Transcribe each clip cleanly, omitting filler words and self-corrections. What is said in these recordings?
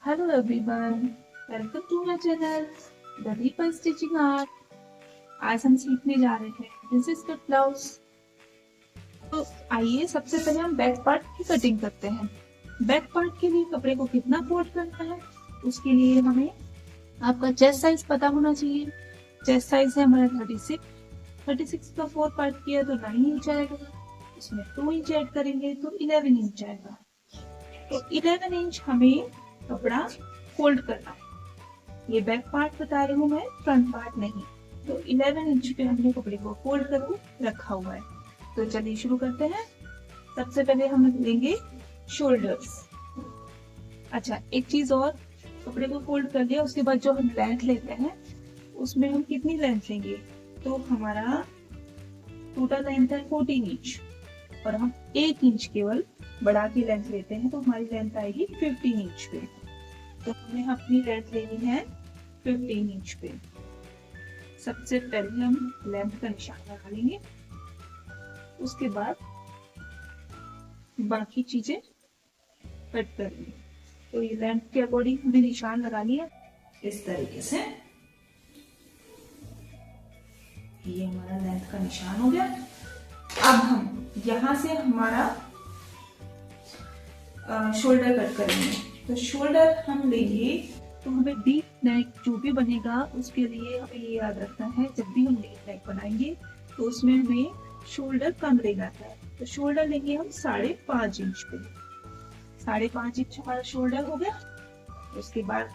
Hello everyone, welcome to my channel The Deepa Stitching Art। आज हम सीखने जा रहे हैं प्रिंसेस कट ब्लाउज। तो आइए सबसे पहले हम बैक पार्ट की कटिंग करते हैं। बैक पार्ट के लिए कपड़े को कितना फोल्ड करना है उसके लिए हमें आपका चेस्ट साइज पता होना चाहिए। चेस्ट साइज है हमारा 36 का 4 पार्ट किया तो 9 इंच आएगा। इसमें 2 इंच ऐड करेंगे तो 11 इंच आएगा। तो 11 इंच हमें कपड़ा फोल्ड करना है। ये बैक पार्ट बता रही हूँ मैं, फ्रंट पार्ट नहीं। तो 11 इंच पे हमने कपड़े को फोल्ड करके रखा हुआ है। तो चलिए शुरू करते हैं। सबसे पहले हम लेंगे शोल्डर्स। अच्छा, एक चीज और, कपड़े को फोल्ड कर लिया उसके बाद जो हम लेंथ लेते हैं उसमें हम कितनी लेंथ लेंगे, तो हमारा टोटल लेंथ है 14 इंच और हम 1 इंच केवल बढ़ा के लेंथ लेते हैं तो हमारी लेंथ आएगी 15 इंच पे। तो हमें अपनी लेंथ लेनी है 15 इंच पे। सबसे पहले हम लेंथ का निशान लगा लेंगे, उसके बाद बाकी चीजें कट कर लेंगे। तो ये लेंथ के अकॉर्डिंग हमने निशान लगा लिया इस तरीके से। ये हमारा लेंथ का निशान हो गया। अब हम यहाँ से हमारा शोल्डर कट करेंगे। तो शोल्डर हम लेंगे तो हमें डीप नेक जो भी बनेगा उसके लिए हमें ये याद रखना है, जब भी हम डीप नेक बनाएंगे तो उसमें हमें शोल्डर कम लेना है। तो शोल्डर लेंगे हम 5.5 इंच पे। 5.5 इंच हमारा शोल्डर हो गया। उसके बाद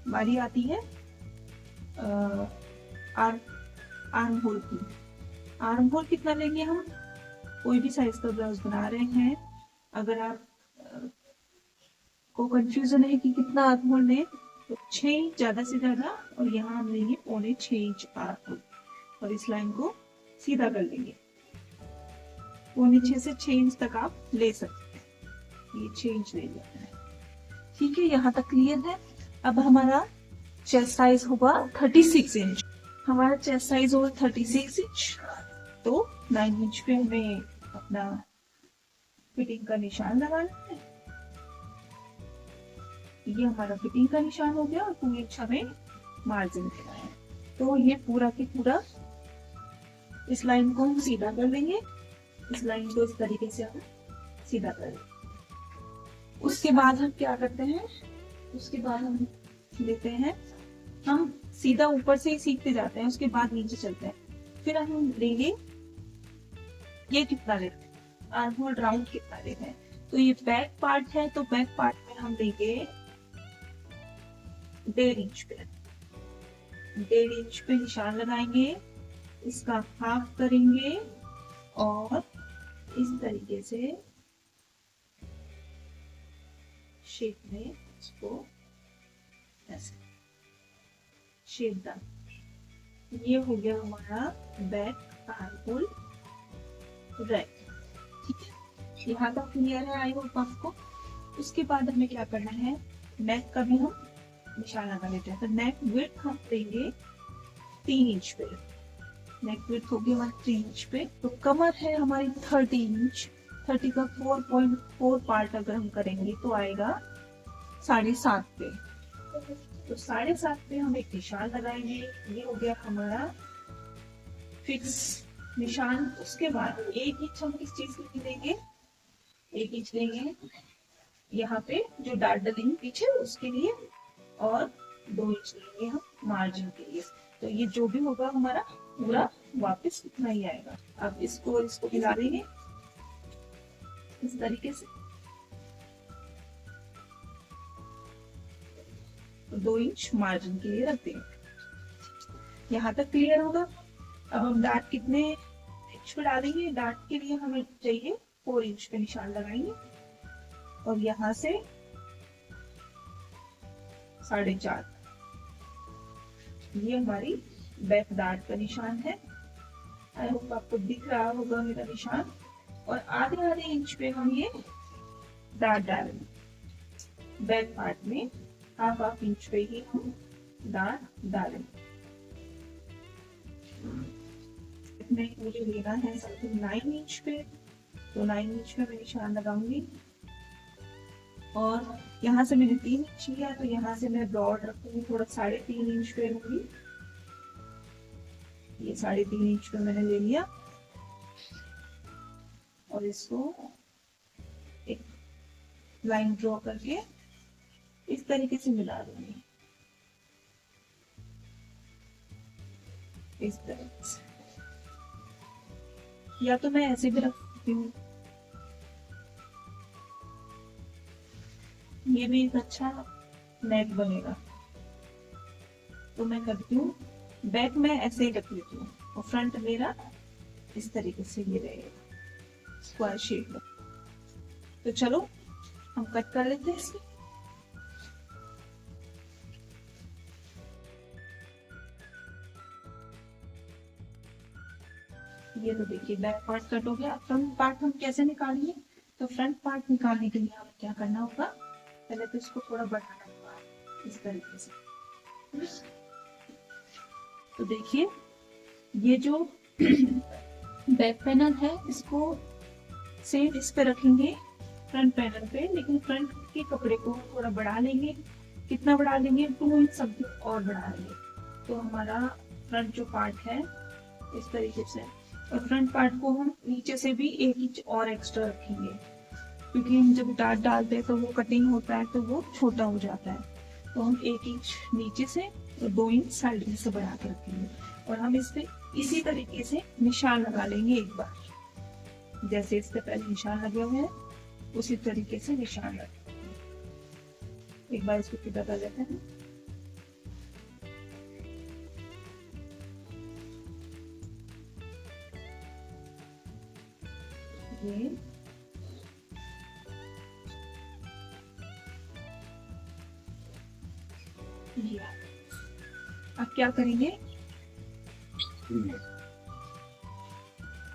बारी आती है आर्म होल की। आर्म होल कितना लेंगे हम, कोई भी साइज का ब्लाउज बना रहे हैं, अगर आप को कंफ्यूजन है कि कितना आर्म होल लें तो 6 इंच ज्यादा से ज्यादा, और यहाँ हम लेंगे 6.25 इंच आर्म होल और इस लाइन को सीधा कर लेंगे। 6.25 से 6 इंच तक आप ले सकते हैं। ये 6 इंच ले लेना है। ठीक है, यहाँ तक क्लियर है। अब हमारा चेस्ट साइज होगा 36 इंच। हमारा चेस्ट साइज होगा 36 इंच, तो 9 इंच पे हमें अपना फिटिंग का निशान लगाना है। ये हमारा फिटिंग का निशान हो गया और 2 इंच हमें मार्जिन देना है। तो ये पूरा की पूरा इस लाइन को हम सीधा कर देंगे। इस लाइन को इस तरीके से हम सीधा कर देंगे। उसके बाद हम क्या करते हैं, उसके बाद हम लेते हैं, हम सीधा ऊपर से ही सीखते जाते हैं, उसके बाद नीचे चलते हैं। फिर हम लेंगे, ये कितना लेते हैं, आर्म होल राउंड कितना लेते हैं। तो ये बैक पार्ट है, तो बैक पार्ट में हम लेंगे 1.5 इंच पे। 1.5 इंच पे निशान लगाएंगे, इसका हाफ करेंगे और इस तरीके से शेप में इसको ऐसे शेप डाल। ये हो गया हमारा बैक आर्म होल राइट। ठीक है, यहाँ तक क्लियर है आई होप आपको। उसके बाद हमें क्या करना है, नेक का भी हम निशान लगा लेते हैं। तो नेक विड्थ हम देंगे 3 इंच पे। नेक विड्थ होगी हमारी 3 इंच पे। तो कमर है हमारी 30 इंच। 30 का 4.4 पार्ट अगर हम करेंगे तो आएगा 7.5 पे। तो 7.5 पे हम एक निशान लगाएंगे। ये हो गया हमारा फिक्स निशान। उसके बाद 1 इंच हम किस चीज के लिए देंगे, 1 इंच लेंगे यहाँ पे जो डार्ट डलेंगे पीछे उसके लिए, और 2 इंच लेंगे हम मार्जिन के लिए। तो ये जो भी होगा हमारा पूरा वापस उतना ही आएगा। अब इसको हिला देंगे इस तरीके से। तो 2 इंच मार्जिन के लिए रख देंगे। यहाँ तक क्लियर होगा। अब हम डार्ट कितने इंच पे डालेंगे, डार्ट के लिए हमें चाहिए 4 इंच पे निशान लगाएंगे और यहाँ से 4.5। ये हमारी बैक डार्ट का निशान है। आई होप आपको दिख रहा होगा मेरा निशान। और आधे इंच पे हम ये डार्ट डालेंगे। बैक पार्ट में हाफ इंच पे ही हम डार्ट डालेंगे। मुझे लेना है समथिंग 9 इंच पे। तो 9 इंच पे मैं निशान लगाऊंगी। और यहाँ से मैंने 3 इंच लिया, तो यहाँ से मैं ब्रॉड रखूंगी, थोड़ा 3.5 इंच पे लूंगी। ये 3.5 इंच पे मैंने ले लिया और इसको एक लाइन ड्रॉ करके इस तरीके से मिला दूंगी, इस तरीके से। या तो मैं ऐसे भी रख सकती हूँ, ये भी एक अच्छा नेक बनेगा। तो मैं करती हूँ, बैक में ऐसे ही रख लेती हूँ और फ्रंट मेरा इस तरीके से ये रहेगा स्क्वायर शेप में। तो चलो हम कट कर लेते हैं इसको। ये तो देखिए बैक पार्ट कट हो गया। फ्रंट पार्ट हम कैसे निकालेंगे? तो फ्रंट पार्ट निकालने के लिए हमें क्या करना होगा, पहले तो इसको थोड़ा बढ़ाना होगा इस तरीके से। तो देखिए ये जो बैक पैनल है इसको सेम इस पे रखेंगे फ्रंट पैनल पे, लेकिन फ्रंट के कपड़े को थोड़ा बढ़ा लेंगे। कितना बढ़ा लेंगे? 2 इंच समथिंग और बढ़ा लेंगे। तो हमारा फ्रंट जो पार्ट है इस तरीके से, और फ्रंट पार्ट को हम नीचे से भी 1 इंच और एक्स्ट्रा रखेंगे, क्योंकि हम जब डार्ट डालते हैं तो वो कटिंग होता है तो वो छोटा हो जाता है। तो हम 1 इंच नीचे से और 2 इंच साइड में से बढ़ा के रखेंगे। और हम इस पे इसी तरीके से निशान लगा लेंगे एक बार, जैसे इससे पहले निशान लगे हुए हैं उसी तरीके से निशान लगे। एक बार इसको सीधा कर लेते हैं। ये अब क्या करेंगे,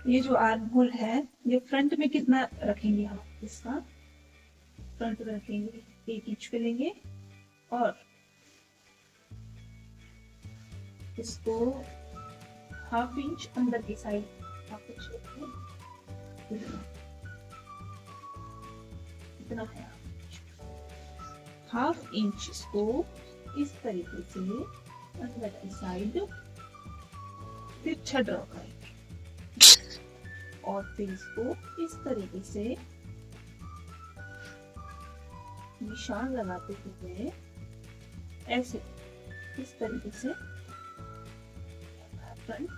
ये जो आर्म होल है ये फ्रंट में कितना रखेंगे हम, इसका फ्रंट में रखेंगे 1 इंच पे लेंगे और इसको 1/2 इंच अंदर की साइड इतना है, 1/2 इंच इसको इस तरीके से अंदर की साइड तिरछा ड्रॉ करेंगे और फिर इसको इस तरीके से निशान लगाते हुए ऐसे इस तरीके से फ्रंट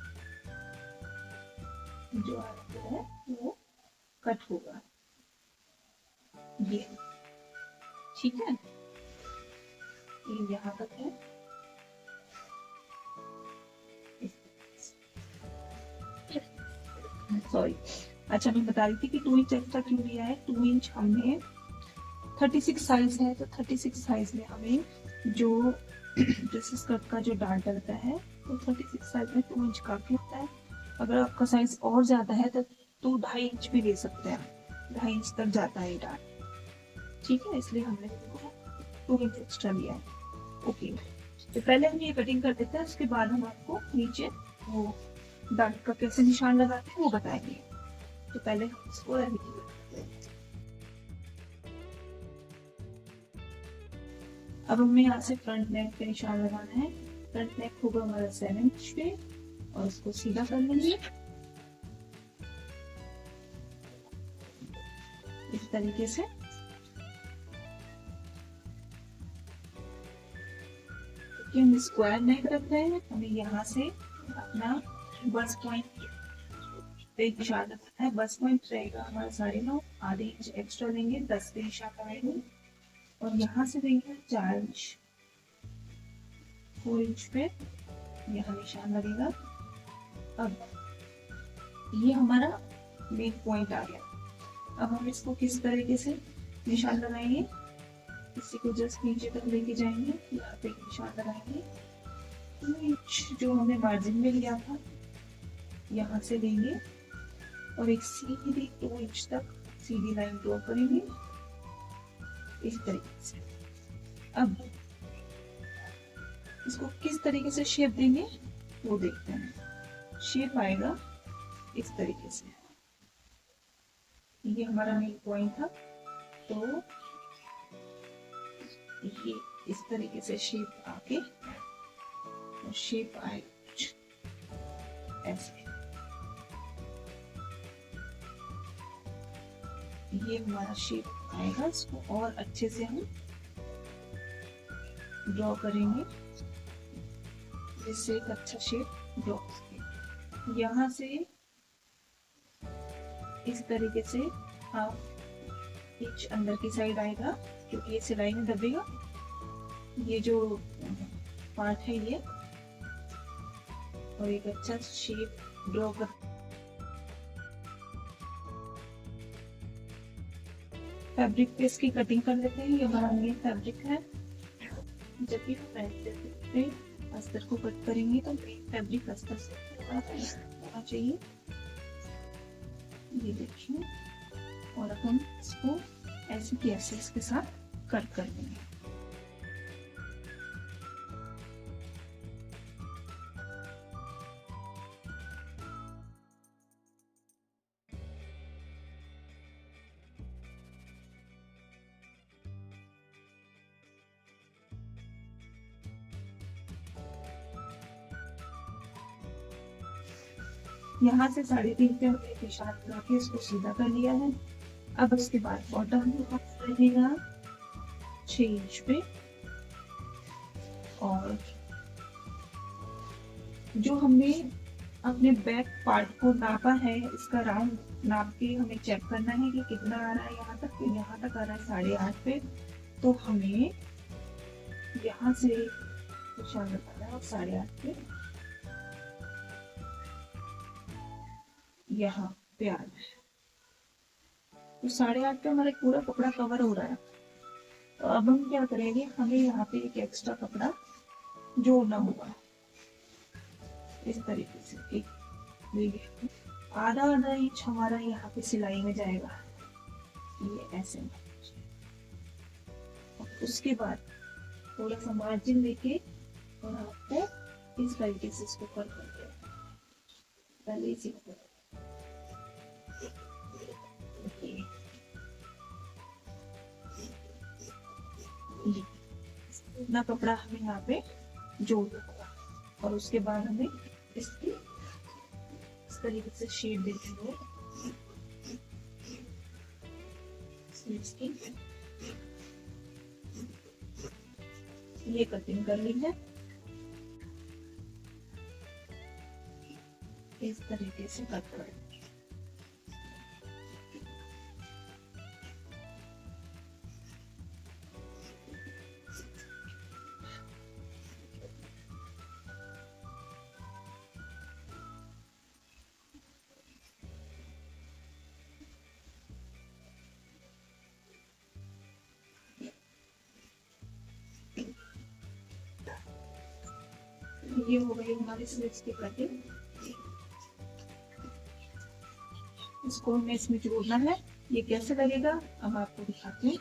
जो आता है वो कट होगा। ये ठीक है, ये यहाँ तक है। सॉरी, अच्छा मैं बता रही थी कि 2 इंच एक्स्ट्रा क्यों लिया है। 2 इंच हमने 36 साइज है, तो 36 साइज में हमें जो ड्रेसेस कट का जो डार्ट डलता है तो 36 साइज में 2 इंच काफी होता है। अगर आपका साइज और ज्यादा है तो 2.5 इंच भी ले सकते हैं, 2.5 इंच तक जाता है डार्ट। ठीक है, इसलिए हमने 2 इंच एक्स्ट्रा लिया है। ओके, तो पहले हम ये कटिंग कर देते हैं, उसके बाद हम आपको नीचे वो डार्ट का कैसे निशान लगाते हैं वो बताएंगे। तो पहले हम इसको अब हमें यहाँ से फ्रंट नेक पे निशान लगाना है। फ्रंट नेक होगा हमारा 7 इंच पे और इसको सीधा कर लेंगे इस तरीके से। क्योंकि हम स्क्वायर नेक रख रहे हैं, हमें यहाँ से अपना बस पॉइंट पे निशान रखना है। बस पॉइंट रहेगा हमारा 9.5, आधे इंच एक्स्ट्रा लेंगे, 10 पे निशान लगाएंगे और यहाँ से देंगे 4 इंच, 4 इंच पे यहाँ निशान लगेगा। अब ये हमारा मेन पॉइंट आ गया। अब हम इसको किस तरीके से निशान लगाएंगे, इसी को जस्ट नीचे तक लेके जाएंगे, यहाँ पे निशान लगाएंगे। 2 इंच जो हमने मार्जिन में लिया था यहाँ से लेंगे और एक सीधी 2 इंच तक सीधी लाइन ड्रॉ करेंगे इस तरीके से। अब इसको किस तरीके से शेप देंगे वो देखते हैं। शेप आएगा इस तरीके से। ये हमारा मेन पॉइंट था, तो ये इस तरीके से शेप आके, और शेप आए कुछ ऐसे। ये हमारा शेप आएगा, इसको और अच्छे से हम ड्रॉ करेंगे जिससे एक अच्छा शेप ड्रॉ करेंगे। यहाँ से इस तरीके से आप पिच अंदर की साइड आएगा क्योंकि ये सिलाई में दबेगा। ये जो पार्ट है ये, और एक अच्छा शेप ड्रॉ कर। फैब्रिक पे इसकी कटिंग कर लेते हैं। ये हमारा मेन फैब्रिक है। जब भी हम अस्तर को कट करेंगे तो मेन फैब्रिक अस्तर से होना चाहिए। ये देखिए, और अब हम इसको ऐसे की ऐसे इसके साथ कट कर देंगे। यहाँ से 3.5 पे हमने निशान लगा के इसको सीधा कर लिया है। अब उसके बाद बॉटम रहेगा 6 इंच पे, और जो हमने अपने बैक पार्ट को नापा है, इसका राउंड नाप के हमें चेक करना है कि कितना आ रहा है। यहाँ तक, तो यहाँ तक आ रहा है 8.5 पे, तो हमें यहाँ से निशान लगाना है और 8.5 पे यहाँ पे आ रहा है। तो 8.5 पे हमारा पूरा कपड़ा कवर हो रहा है। तो अब हम क्या करेंगे, हमें यहाँ पे एक एक्स्ट्रा कपड़ा जोड़ना होगा। इस तरीके से एक आधा इंच हमारा यहाँ पे सिलाई में जाएगा, ये ऐसे। उसके बाद थोड़ा सा मार्जिन लेके और आपको इस तरीके से इसको कर करके पहले इसी को इतना कपड़ा हमें यहाँ पे जोड़ना होगा। और उसके बाद हमें इसकी इस तरीके से शेप देते हुए इसकी ये कटिंग कर ली है। इस तरीके से कट कर ये हो गई हमारी स्लीव्स की कटिंग। इसको हमें इसमें जोड़ना है। ये कैसे लगेगा अब आपको दिखाते हैं।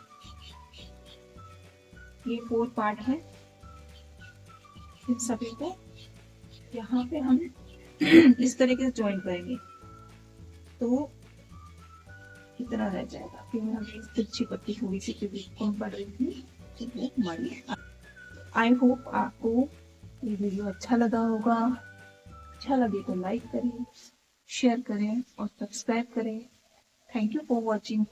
ये 4 पार्ट है, इन सभी को यहाँ पे हम इस तरीके से ज्वाइन करेंगे तो कितना रह जाएगा। फिर हमें तिरछी पट्टी थोड़ी सी कम पड़ रही थी हमारी। आई होप आपको ये वीडियो अच्छा लगा होगा। अच्छा लगे तो लाइक करें, शेयर करें और सब्सक्राइब करें। Thank you for watching.